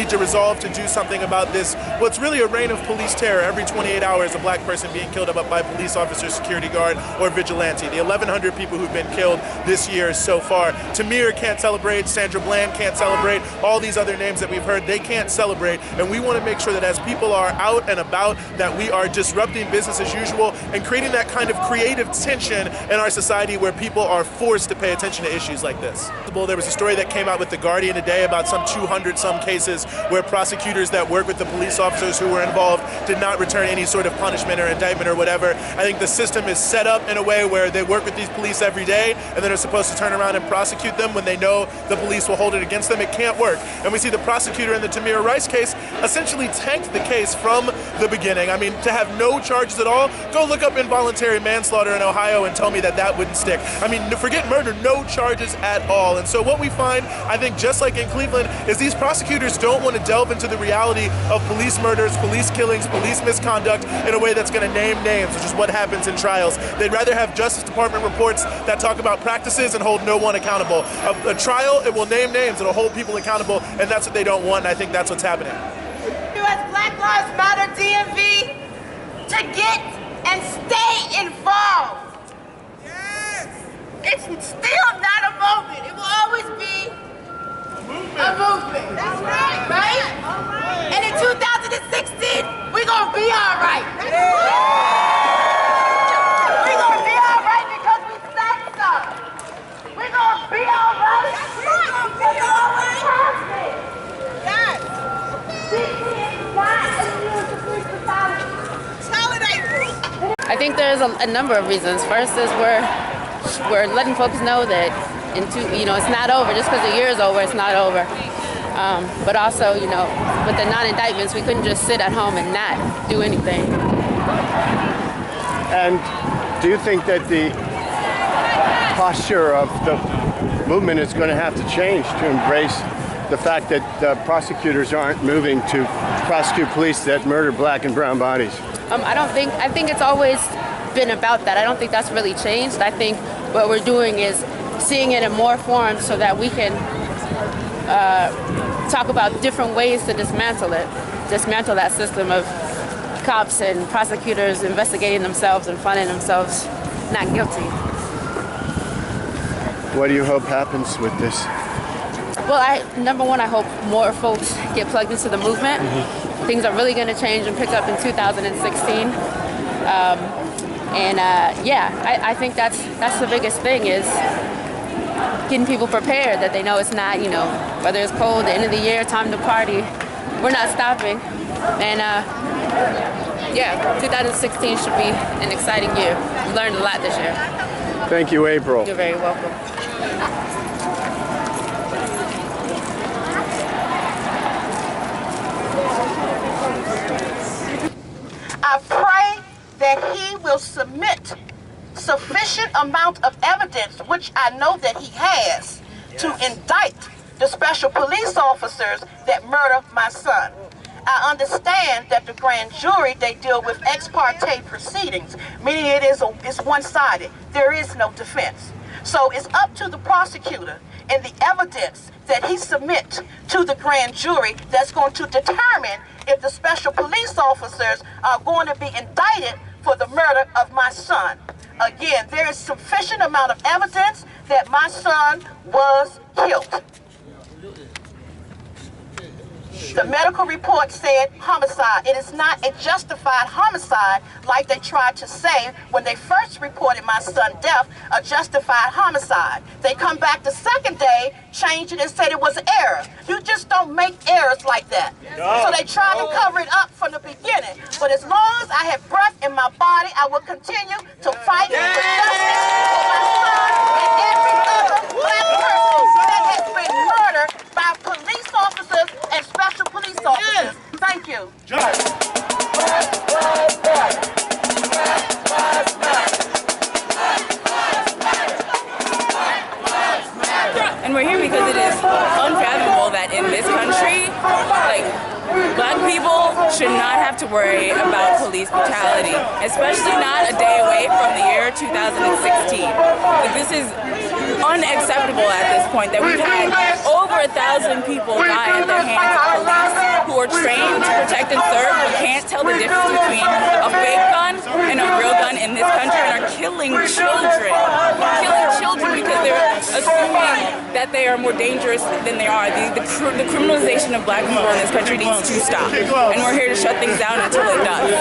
need to resolve to do something about this. What's really a reign of police terror. Every 28 hours, a black person being killed by a police officer, security guard, or vigilante. The 1,100 people who've been killed this year so far. Tamir can't celebrate, Sandra can't celebrate, all these other names that we've heard, they can't celebrate, and we want to make sure that as people are out and about, that we are disrupting business as usual and creating that kind of creative tension in our society where people are forced to pay attention to issues like this. There was a story that came out with The Guardian today about some 200 some cases where prosecutors that work with the police officers who were involved did not return any sort of punishment or indictment or whatever. I think the system is set up in a way where they work with these police every day and then are supposed to turn around and prosecute them when they know the police will hold it against them. It can't work. And we see the prosecutor in the Tamir Rice case essentially tanked the case from the beginning. I mean, to have no charges at all, go look up involuntary manslaughter in Ohio and tell me that that wouldn't stick. I mean, forget murder, no charges at all. And so what we find, I think just like in Cleveland, is these prosecutors don't want to delve into the reality of police murders, police killings, police misconduct in a way that's going to name names, which is what happens in trials. They'd rather have Justice Department reports that talk about practices and hold no one accountable. A trial, it will name names, it'll hold people accountable, and that's what they don't want, and I think that's what's happening. U.S. Black Lives Matter DMV to get and stay involved. Yes! It's still not a movement. It will always be a movement. That's right. Right? All right. And in 2016, we're going to be all right. We're going to be all right because we said so. We're going to be all right. We're going to be all right. Yes. I think there's a number of reasons. First is we're letting folks know that it's not over. Just because the year is over, it's not over. But also, with the non-indictments, we couldn't just sit at home and not do anything. And do you think that the posture of the movement is going to have to change to embrace the fact that prosecutors aren't moving to prosecute police that murder black and brown bodies? I think it's always been about that. I don't think that's really changed. I think what we're doing is seeing it in more forms so that we can talk about different ways to dismantle that system of cops and prosecutors investigating themselves and finding themselves not guilty. What do you hope happens with this? Well, number one, I hope more folks get plugged into the movement. Mm-hmm. Things are really going to change and pick up in 2016. I think that's the biggest thing is getting people prepared that they know it's not, whether it's cold, the end of the year, time to party, we're not stopping. And 2016 should be an exciting year. We learned a lot this year. Thank you, April. You're very welcome. I pray that he will submit sufficient amount of evidence, which I know that he has, to indict the special police officers that murder my son. I understand that the grand jury, they deal with ex parte proceedings, meaning it's one-sided. There is no defense. So it's up to the prosecutor and the evidence that he submits to the grand jury that's going to determine if the special police officers are going to be indicted for the murder of my son. Again, there is sufficient amount of evidence that my son was killed. The medical report said homicide. It is not a justified homicide like they tried to say when they first reported my son's death, a justified homicide. They come back the second day, changed it and said it was error. You just don't make errors like that. So they tried to cover it up from the beginning. But as long as I have breath in my body, I will continue to fight for justice for my son and every other black person that has been murdered by police officers and special police officers. Thank you. And we're here because it is unfathomable that in this country, Black people should not have to worry about police brutality, especially not a day away from the year 2016. This is unacceptable at this point, that we've had over 1,000 people die at the hands of police who are trained to protect and serve, who can't tell the difference between a fake gun and a real gun in this country, and are killing children. Killing children because they're assuming that they are more dangerous than they are. The criminalization of Black people in this country needs to stop, and we're here to shut things down until it does.